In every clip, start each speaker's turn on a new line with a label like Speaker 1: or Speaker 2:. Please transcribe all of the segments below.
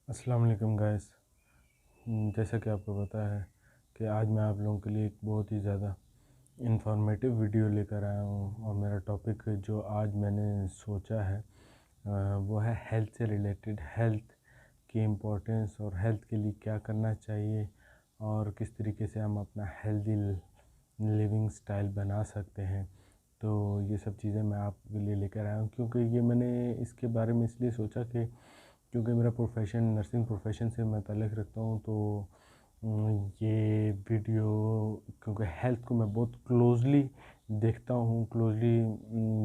Speaker 1: अस्सलाम वालेकुम गाइस। जैसा कि आपको पता है कि आज मैं आप लोगों के लिए एक बहुत ही ज़्यादा इंफॉर्मेटिव वीडियो लेकर आया हूँ और मेरा टॉपिक जो आज मैंने सोचा है वो है हेल्थ से रिलेटेड। हेल्थ की इम्पोर्टेंस और हेल्थ के लिए क्या करना चाहिए और किस तरीके से हम अपना हेल्दी लिविंग स्टाइल बना सकते हैं। तो ये सब चीज़ें मैं आपके लिए लेकर आया हूँ क्योंकि ये मैंने इसके बारे में इसलिए सोचा कि क्योंकि मेरा प्रोफेशन नर्सिंग प्रोफेशन से मैं ताल्लुक़ रखता हूँ। तो ये वीडियो क्योंकि हेल्थ को मैं बहुत क्लोज़ली देखता हूँ, क्लोज़ली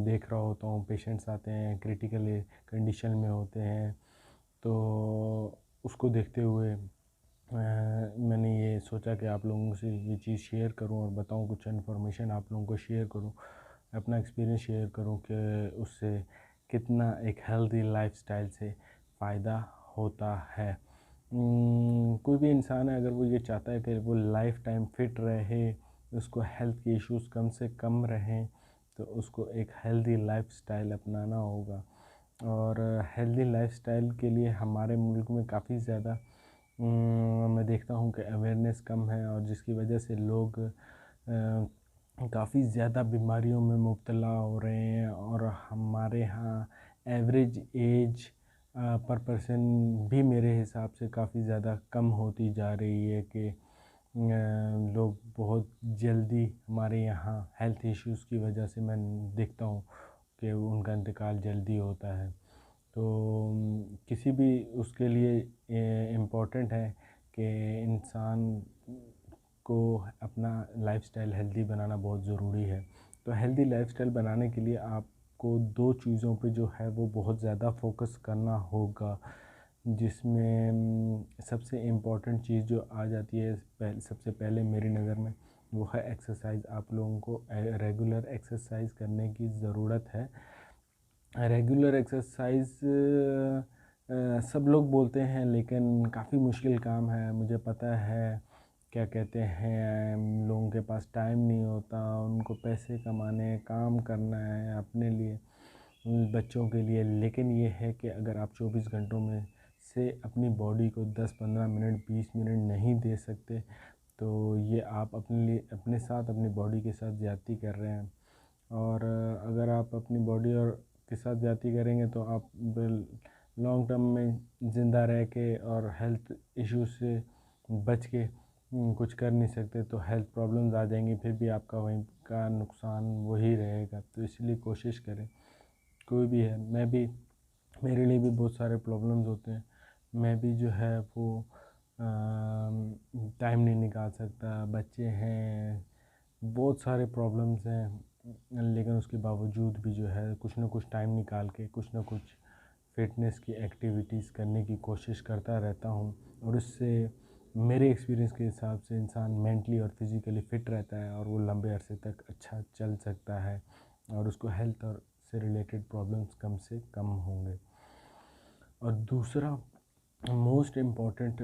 Speaker 1: देख रहा होता हूँ। पेशेंट्स आते हैं, क्रिटिकल कंडीशन में होते हैं, तो उसको देखते हुए मैंने ये सोचा कि आप लोगों से ये चीज़ शेयर करूं और बताऊं, कुछ इन्फॉर्मेशन आप लोगों को शेयर करूं, अपना एक्सपीरियंस शेयर करूं कि उससे कितना एक हेल्दी लाइफस्टाइल से फ़ायदा होता है। कोई भी इंसान है, अगर वो ये चाहता है कि वो लाइफ टाइम फिट रहे, उसको हेल्थ के इश्यूज़ कम से कम रहें, तो उसको एक हेल्दी लाइफस्टाइल अपनाना होगा। और हेल्दी लाइफस्टाइल के लिए हमारे मुल्क में काफ़ी ज़्यादा मैं देखता हूँ कि अवेयरनेस कम है और जिसकी वजह से लोग काफ़ी ज़्यादा बीमारियों में मुब्तला हो रहे हैं। और हमारे यहाँ एवरेज एज पर पर्सन भी मेरे हिसाब से काफ़ी ज़्यादा कम होती जा रही है कि लोग बहुत जल्दी हमारे यहाँ हेल्थ इश्यूज़ की वजह से मैं देखता हूँ कि उनका इंतकाल जल्दी होता है। तो किसी भी उसके लिए इम्पोर्टेंट है कि इंसान को अपना लाइफस्टाइल हेल्दी बनाना बहुत ज़रूरी है। तो हेल्दी लाइफस्टाइल बनाने के लिए आपको दो चीज़ों पे जो है वो बहुत ज़्यादा फोकस करना होगा, जिसमें सबसे इम्पोर्टेंट चीज़ जो आ जाती है सबसे पहले मेरी नज़र में, वो है एक्सरसाइज। आप लोगों को रेगुलर एक्सरसाइज करने की ज़रूरत है। रेगुलर एक्सरसाइज सब लोग बोलते हैं, लेकिन काफ़ी मुश्किल काम है। मुझे पता है, क्या कहते हैं, लोगों के पास टाइम नहीं होता, उनको पैसे कमाने, काम करना है अपने लिए, बच्चों के लिए। लेकिन ये है कि अगर आप 24 घंटों में से अपनी बॉडी को 10-15 मिनट 20 मिनट नहीं दे सकते, तो ये आप अपने लिए, अपने साथ, अपनी बॉडी के साथ ज़्यादती कर रहे हैं। और अगर आप अपनी बॉडी और के साथ ज़्यादती करेंगे तो आप लॉन्ग टर्म में ज़िंदा रह के और हेल्थ इश्यूज से बच के कुछ कर नहीं सकते, तो हेल्थ प्रॉब्लम्स आ जाएंगी, फिर भी आपका वहीं का नुकसान वही रहेगा। तो इसलिए कोशिश करें, कोई भी है, मैं भी, मेरे लिए भी बहुत सारे प्रॉब्लम्स होते हैं। मैं भी जो है वो टाइम नहीं निकाल सकता, बच्चे हैं, बहुत सारे प्रॉब्लम्स हैं, लेकिन उसके बावजूद भी जो है कुछ ना कुछ टाइम निकाल के कुछ ना कुछ फ़िटनेस की एक्टिविटीज़ करने की कोशिश करता रहता हूँ। और उससे मेरे एक्सपीरियंस के हिसाब से इंसान मेंटली और फिज़िकली फ़िट रहता है और वो लंबे अरसे तक अच्छा चल सकता है और उसको हेल्थ और से रिलेटेड प्रॉब्लम्स कम से कम होंगे। और दूसरा मोस्ट इम्पॉर्टेंट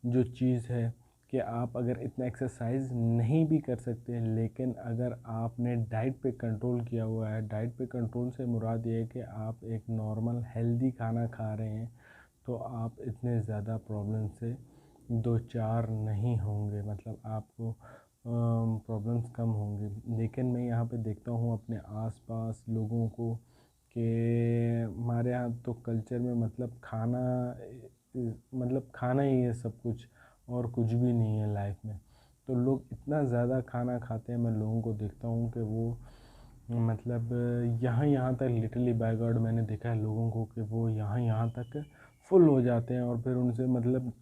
Speaker 1: जो चीज़ है कि आप अगर इतना एक्सरसाइज नहीं भी कर सकते, लेकिन अगर आपने डाइट पे कंट्रोल किया हुआ है, डाइट पे कंट्रोल से मुराद ये है कि आप एक नॉर्मल हेल्दी खाना खा रहे हैं, तो आप इतने ज़्यादा प्रॉब्लम से दो चार नहीं होंगे, मतलब आपको प्रॉब्लम्स कम होंगी। लेकिन मैं यहाँ पे देखता हूँ अपने आसपास लोगों को कि हमारे यहाँ तो कल्चर में मतलब खाना ही है सब कुछ, और कुछ भी नहीं है लाइफ में। तो लोग इतना ज़्यादा खाना खाते हैं, मैं लोगों को देखता हूँ कि वो मतलब यहाँ यहाँ तक, लिटरली बाय गॉड मैंने देखा है लोगों को कि वो यहाँ यहाँ तक फुल हो जाते हैं और फिर उनसे मतलब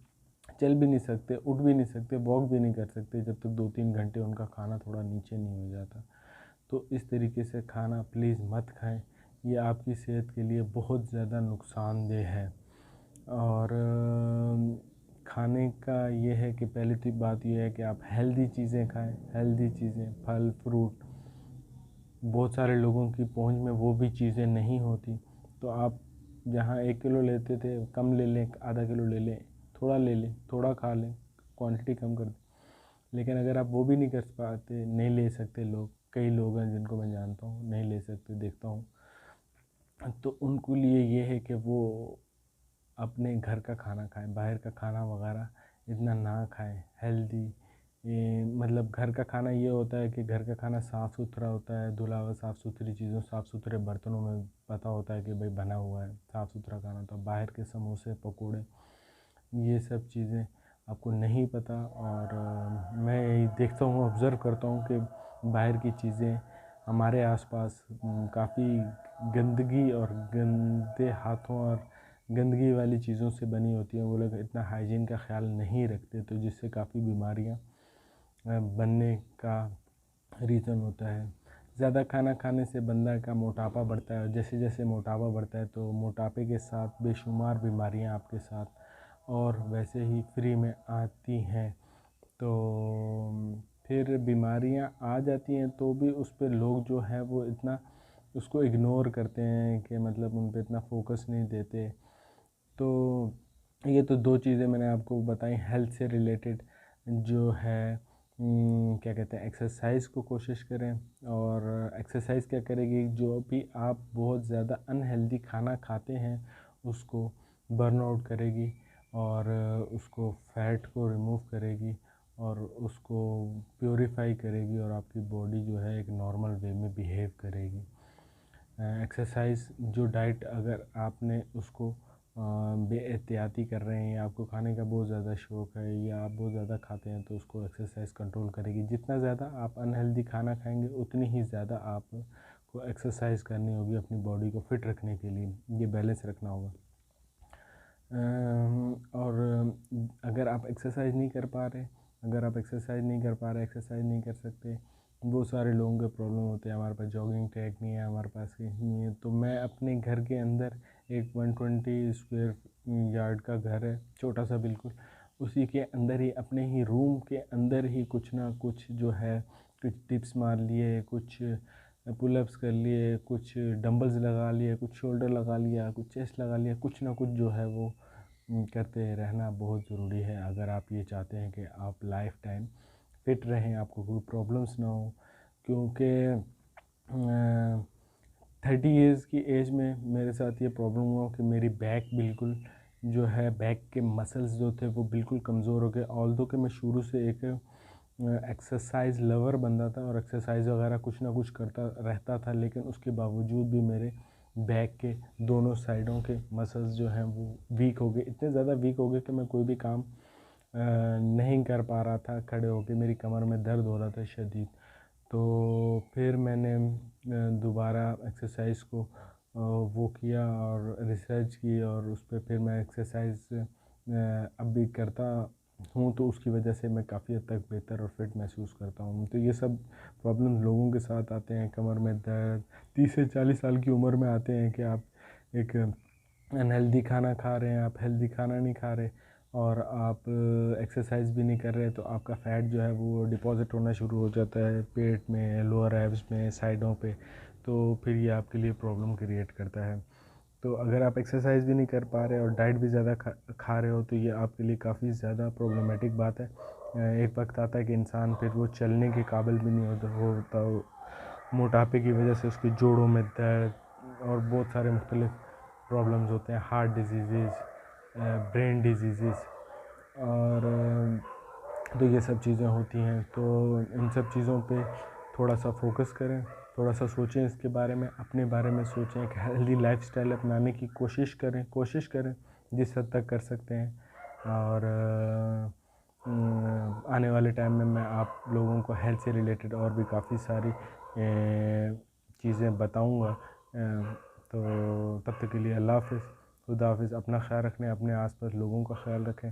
Speaker 1: चल भी नहीं सकते, उठ भी नहीं सकते, वॉक भी नहीं कर सकते जब तक 2-3 घंटे उनका खाना थोड़ा नीचे नहीं हो जाता। तो इस तरीके से खाना प्लीज़ मत खाएं, ये आपकी सेहत के लिए बहुत ज़्यादा नुकसानदेह है। और खाने का ये है कि पहली तो बात ये है कि आप हेल्दी चीज़ें खाएं, हेल्दी चीज़ें, फल फ्रूट। बहुत सारे लोगों की पहुंच में वो भी चीज़ें नहीं होती, तो आप जहाँ 1 किलो लेते थे कम ले लें, आधा किलो ले लें, थोड़ा ले लें, थोड़ा खा लें, क्वांटिटी कम कर दें। लेकिन अगर आप वो भी नहीं कर पाते, नहीं ले सकते, लोग, कई लोग हैं जिनको मैं जानता हूँ नहीं ले सकते, देखता हूँ, तो उनके लिए ये है कि वो अपने घर का खाना खाएं, बाहर का खाना वगैरह इतना ना खाएं। हेल्दी मतलब घर का खाना ये होता है कि घर का खाना साफ़ सुथरा होता है, धुला हुआ साफ़ सुथरी चीज़ों साफ़ सुथरे बर्तनों में पता होता है कि भाई बना हुआ है, साफ़ सुथरा खाना होता है। बाहर के समोसे पकोड़े ये सब चीज़ें आपको नहीं पता। और मैं देखता हूँ, ऑब्ज़र्व करता हूँ कि बाहर की चीज़ें हमारे आसपास काफ़ी गंदगी और गंदे हाथों और गंदगी वाली चीज़ों से बनी होती हैं। वो लोग इतना हाइजीन का ख्याल नहीं रखते, तो जिससे काफ़ी बीमारियाँ बनने का रीज़न होता है। ज़्यादा खाना खाने से बंदा का मोटापा बढ़ता है, और जैसे जैसे मोटापा बढ़ता है तो मोटापे के साथ बेशुमार बीमारियां आपके साथ और वैसे ही फ्री में आती हैं। तो फिर बीमारियां आ जाती हैं तो भी उस पर लोग जो है वो इतना उसको इग्नोर करते हैं कि मतलब उन पर इतना फोकस नहीं देते। तो ये तो दो चीज़ें मैंने आपको बताई हेल्थ से रिलेटेड। जो है क्या कहते हैं, एक्सरसाइज को कोशिश करें। और एक्सरसाइज क्या करेगी, जो भी आप बहुत ज़्यादा अनहेल्दी खाना खाते हैं उसको बर्न आउट करेगी और उसको फैट को रिमूव करेगी और उसको प्योरीफाई करेगी और आपकी बॉडी जो है एक नॉर्मल वे में बिहेव करेगी। एक्सरसाइज जो डाइट अगर आपने उसको बेएहतियाती कर रहे हैं या आपको खाने का बहुत ज़्यादा शौक़ है या आप बहुत ज़्यादा खाते हैं तो उसको एक्सरसाइज कंट्रोल करेगी। जितना ज़्यादा आप अनहेल्दी खाना खाएंगे उतनी ही ज़्यादा आपको एक्सरसाइज करनी होगी अपनी बॉडी को फिट रखने के लिए। ये बैलेंस रखना होगा। और अगर आप एक्सरसाइज नहीं कर पा रहे, एक्सरसाइज नहीं कर सकते, बहुत सारे लोगों के प्रॉब्लम होते हैं। हमारे पास जॉगिंग ट्रैक नहीं है, हमारे पास कहीं नहीं है, तो मैं अपने घर के अंदर एक 120 स्क्वायर यार्ड का घर है, छोटा सा बिल्कुल, उसी के अंदर ही अपने ही रूम के अंदर ही कुछ ना कुछ जो है कुछ टिप्स मार लिए, कुछ पुलअप्स कर लिए, कुछ डंबल्स लगा लिए, कुछ शोल्डर लगा लिया, कुछ चेस्ट लगा लिया, कुछ ना कुछ जो है वो करते रहना बहुत ज़रूरी है। अगर आप ये चाहते हैं कि आप लाइफ टाइम फिट रहें, आपको कोई प्रॉब्लम्स ना हो। क्योंकि 30 ईयर्स की एज में मेरे साथ ये प्रॉब्लम हुआ कि मेरी बैक बिल्कुल जो है, बैक के मसल्स जो थे वो बिल्कुल कमज़ोर हो गए। ऑल्दो कि मैं शुरू से एक एक्सरसाइज लवर बंदा था और एक्सरसाइज वगैरह कुछ ना कुछ करता रहता था, लेकिन उसके बावजूद भी मेरे बैक के दोनों साइडों के मसल्स जो हैं वो वीक हो गए, इतने ज़्यादा वीक हो गए कि मैं कोई भी काम नहीं कर पा रहा था खड़े होके। मेरी कमर में दर्द हो रहा था शदीद। तो फिर मैंने दोबारा एक्सरसाइज को वो किया और रिसर्च की और उस पर फिर मैं एक्सरसाइज अब भी करता हूँ, तो उसकी वजह से मैं काफ़ी हद तक बेहतर और फिट महसूस करता हूँ। तो ये सब प्रॉब्लम लोगों के साथ आते हैं, कमर में दर्द 30 से 40 साल की उम्र में आते हैं कि आप एक अनहेल्दी खाना खा रहे हैं, आप हेल्दी खाना नहीं खा रहे और आप एक्सरसाइज भी नहीं कर रहे, तो आपका फ़ैट जो है वो डिपॉज़िट होना शुरू हो जाता है पेट में, लोअर एब्स में, साइडों पे। तो फिर ये आपके लिए प्रॉब्लम क्रिएट करता है। तो अगर आप एक्सरसाइज भी नहीं कर पा रहे और डाइट भी ज़्यादा खा रहे हो तो ये आपके लिए काफ़ी ज़्यादा प्रॉब्लमेटिक बात है। एक वक्त आता है कि इंसान फिर वो चलने के काबिल भी नहीं होता। मोटापे की वजह से उसके जोड़ों में दर्द और बहुत सारे मुख्तलिफ प्रॉब्लम्स होते हैं, हार्ट डिजीज़, ब्रेन डिजीज़ और तो ये सब चीज़ें होती हैं। तो इन सब चीज़ों पे थोड़ा सा फोकस करें, थोड़ा सा सोचें इसके बारे में, अपने बारे में सोचें, एक हेल्दी लाइफस्टाइल अपनाने की कोशिश करें जिस हद तक कर सकते हैं। और आने वाले टाइम में मैं आप लोगों को हेल्थ से रिलेटेड और भी काफ़ी सारी चीज़ें बताऊंगा। तो तब तक के लिए अल्लाह हाफ़िज़, खुदा हाफ़िज़। अपना ख्याल रखें, अपने आसपास लोगों का ख्याल रखें।